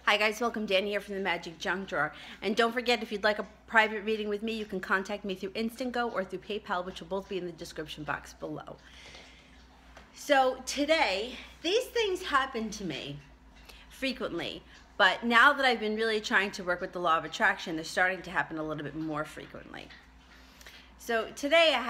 Hi guys, welcome. Dan here from the Magic Junk Drawer. And don't forget, if you'd like a private reading with me, you can contact me through Instant Go or through PayPal, which will both be in the description box below. So today, these things happen to me frequently, but now that I've been really trying to work with the law of attraction, they're starting to happen a little bit more frequently. So today I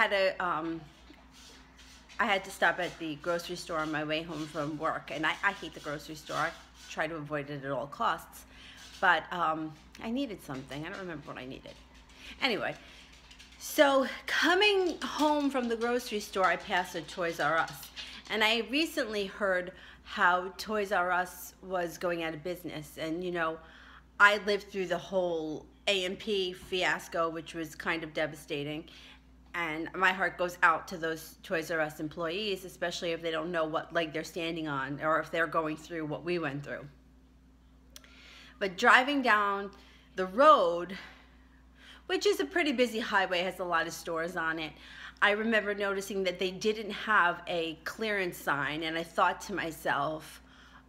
had to stop at the grocery store on my way home from work, and I hate the grocery store. I try to avoid it at all costs, but I needed something. I don't remember what I needed. Anyway, so coming home from the grocery store, I passed a Toys R Us, and I recently heard how Toys R Us was going out of business, and you know, I lived through the whole A&P fiasco, which was kind of devastating. And my heart goes out to those Toys R Us employees, especially if they don't know what leg they're standing on or if they're going through what we went through. But driving down the road, which is a pretty busy highway, has a lot of stores on it, I remember noticing that they didn't have a clearance sign, and I thought to myself,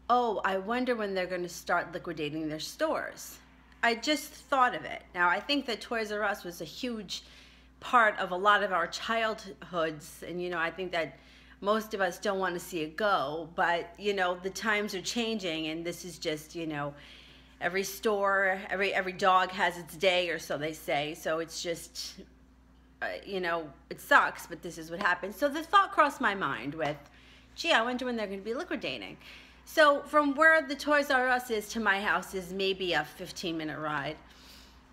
oh, I wonder when they're going to start liquidating their stores. I just thought of it. Now, I think that Toys R Us was a huge part of a lot of our childhoods, and you know, I think that most of us don't want to see it go, but you know, the times are changing, and this is just, you know, every store, every dog has its day, or so they say. So it's just you know, it sucks, but this is what happens. So the thought crossed my mind with, gee, I wonder when they're going to be liquidating. So from where the Toys R Us is to my house is maybe a 15-minute ride.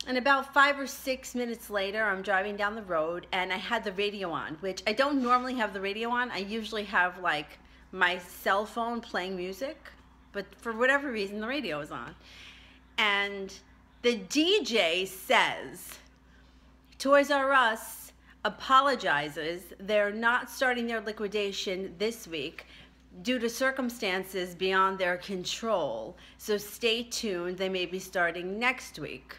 And about 5 or 6 minutes later, I'm driving down the road, and I had the radio on, which I don't normally have the radio on. I usually have like my cell phone playing music, but for whatever reason, the radio is on. And the DJ says, Toys R Us apologizes. They're not starting their liquidation this week due to circumstances beyond their control. So stay tuned. They may be starting next week.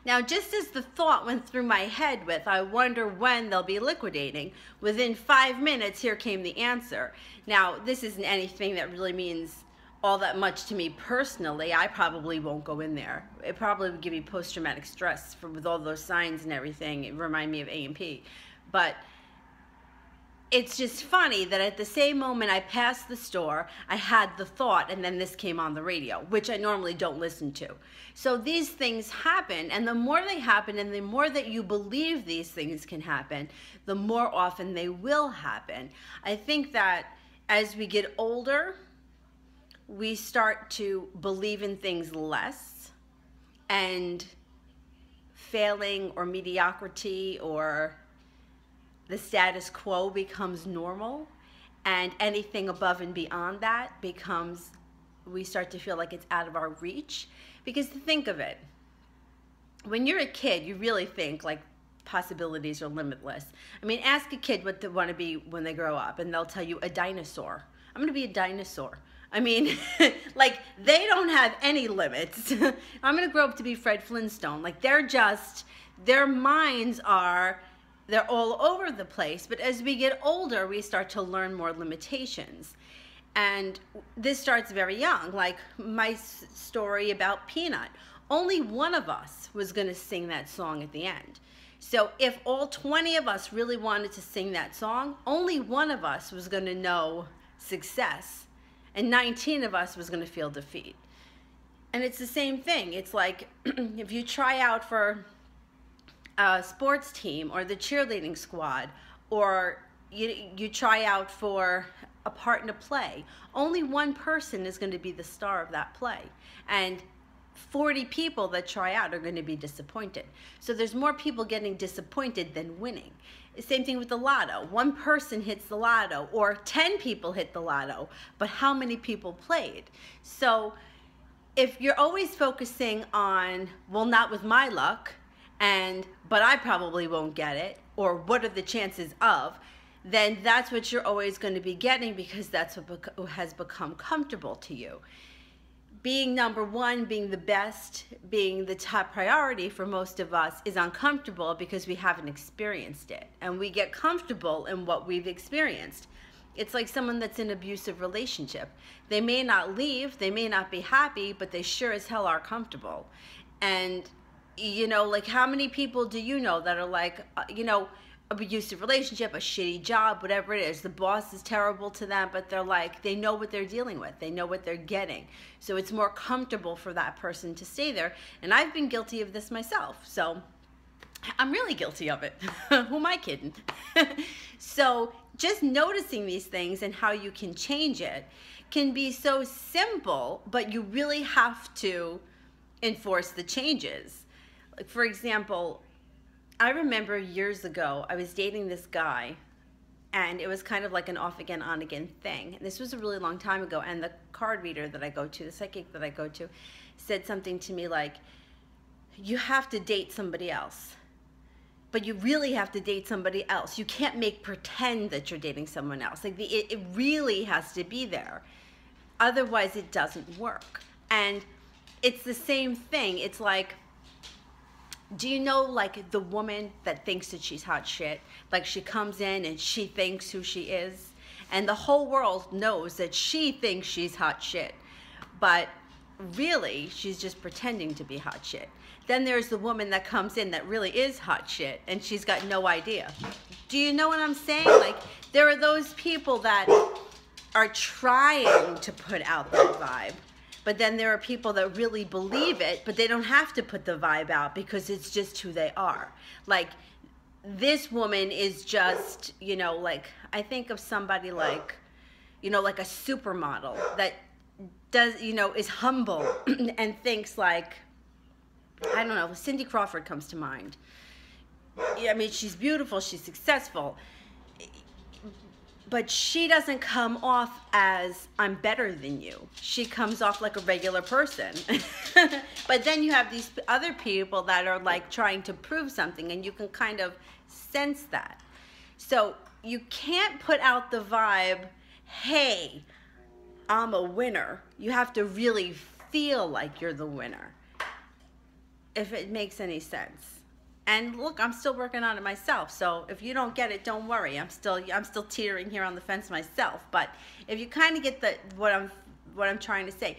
Now, just as the thought went through my head with, I wonder when they'll be liquidating, within 5 minutes, here came the answer. Now, this isn't anything that really means all that much to me personally. I probably won't go in there. It probably would give me post-traumatic stress with all those signs and everything. It remind me of A&P. But it's just funny that at the same moment I passed the store, I had the thought, and then this came on the radio, which I normally don't listen to. So these things happen, and the more they happen, and the more that you believe these things can happen, the more often they will happen. I think that as we get older, we start to believe in things less, and failing or mediocrity or the status quo becomes normal, and anything above and beyond that becomes, we start to feel like it's out of our reach. Because think of it, when you're a kid, you really think like possibilities are limitless. I mean, ask a kid what they want to be when they grow up, and they'll tell you a dinosaur. I'm going to be a dinosaur. I mean, like, they don't have any limits. I'm going to grow up to be Fred Flintstone. Like, they're just, their minds are, they're all over the place. But as we get older, we start to learn more limitations. And this starts very young, like my story about Peanut. Only one of us was going to sing that song at the end. So if all 20 of us really wanted to sing that song, only one of us was going to know success, and 19 of us was going to feel defeat. And it's the same thing. It's like if you try out for a sports team or the cheerleading squad, or you try out for a part in a play, only one person is going to be the star of that play, and 40 people that try out are going to be disappointed. So there's more people getting disappointed than winning. Same thing with the lotto. One person hits the lotto, or 10 people hit the lotto, but how many people played? So if you're always focusing on, well, not with my luck, but I probably won't get it, or what are the chances of, then that's what you're always going to be getting, because that's what has become comfortable to you. Being number one, being the best, being the top priority for most of us is uncomfortable because we haven't experienced it. And we get comfortable in what we've experienced. It's like someone that's in an abusive relationship. They may not leave, they may not be happy, but they sure as hell are comfortable. And, you know, like how many people do you know that are like, you know, abusive relationship, a shitty job, whatever it is. The boss is terrible to them, but they're like, they know what they're dealing with. They know what they're getting. So it's more comfortable for that person to stay there. And I've been guilty of this myself. So I'm really guilty of it. Who am I kidding? So just noticing these things and how you can change it can be so simple, but you really have to enforce the changes. Like, for example, I remember years ago, I was dating this guy, and it was kind of like an off again, on again thing. And this was a really long time ago, and the card reader that I go to, the psychic that I go to, said something to me like, you have to date somebody else. But you really have to date somebody else. You can't make pretend that you're dating someone else. Like it really has to be there. Otherwise, it doesn't work. And it's the same thing. It's like, do you know, like, the woman that thinks that she's hot shit? Like, she comes in and she thinks who she is, and the whole world knows that she thinks she's hot shit, but really, she's just pretending to be hot shit. Then there's the woman that comes in that really is hot shit, and she's got no idea. Do you know what I'm saying? Like, there are those people that are trying to put out that vibe. But then there are people that really believe it, but they don't have to put the vibe out because it's just who they are. Like, this woman is just, you know, like, I think of somebody like, you know, like a supermodel that does, you know, is humble and thinks like, I don't know, Cindy Crawford comes to mind. I mean, she's beautiful, she's successful, but she doesn't come off as, I'm better than you. She comes off like a regular person. But then you have these other people that are like trying to prove something, and you can kind of sense that. So you can't put out the vibe, hey, I'm a winner. You have to really feel like you're the winner, if it makes any sense. And look, I'm still working on it myself. So if you don't get it, don't worry. I'm still teetering here on the fence myself. But if you kind of get what I'm trying to say,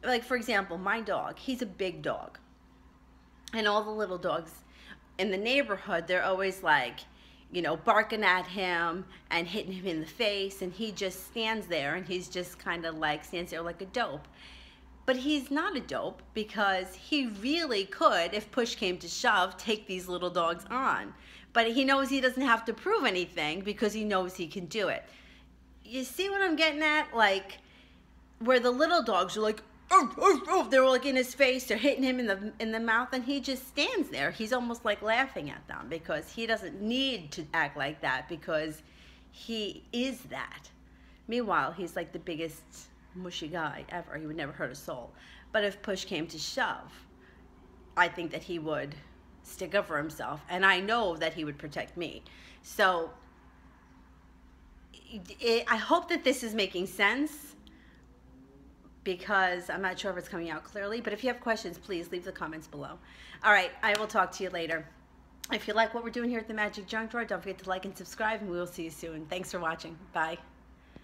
like, for example, my dog, he's a big dog, and all the little dogs in the neighborhood, they're always like, you know, barking at him and hitting him in the face, and he just stands there, and he's just kind of like stands there like a dope. But he's not a dope, because he really could, if push came to shove, take these little dogs on. But he knows he doesn't have to prove anything because he knows he can do it. You see what I'm getting at? Like, where the little dogs are like, oh, oh, oh, they're like in his face, they're hitting him in the mouth, and he just stands there. He's almost like laughing at them because he doesn't need to act like that because he is that. Meanwhile, he's like the biggest mushy guy ever. He would never hurt a soul. But if push came to shove, I think that he would stick up for himself, and I know that he would protect me. So I hope that this is making sense, because I'm not sure if it's coming out clearly. But if you have questions, please leave the comments below. All right, I will talk to you later. If you like what we're doing here at the Magic Junk Drawer, don't forget to like and subscribe, and we will see you soon. Thanks for watching. Bye.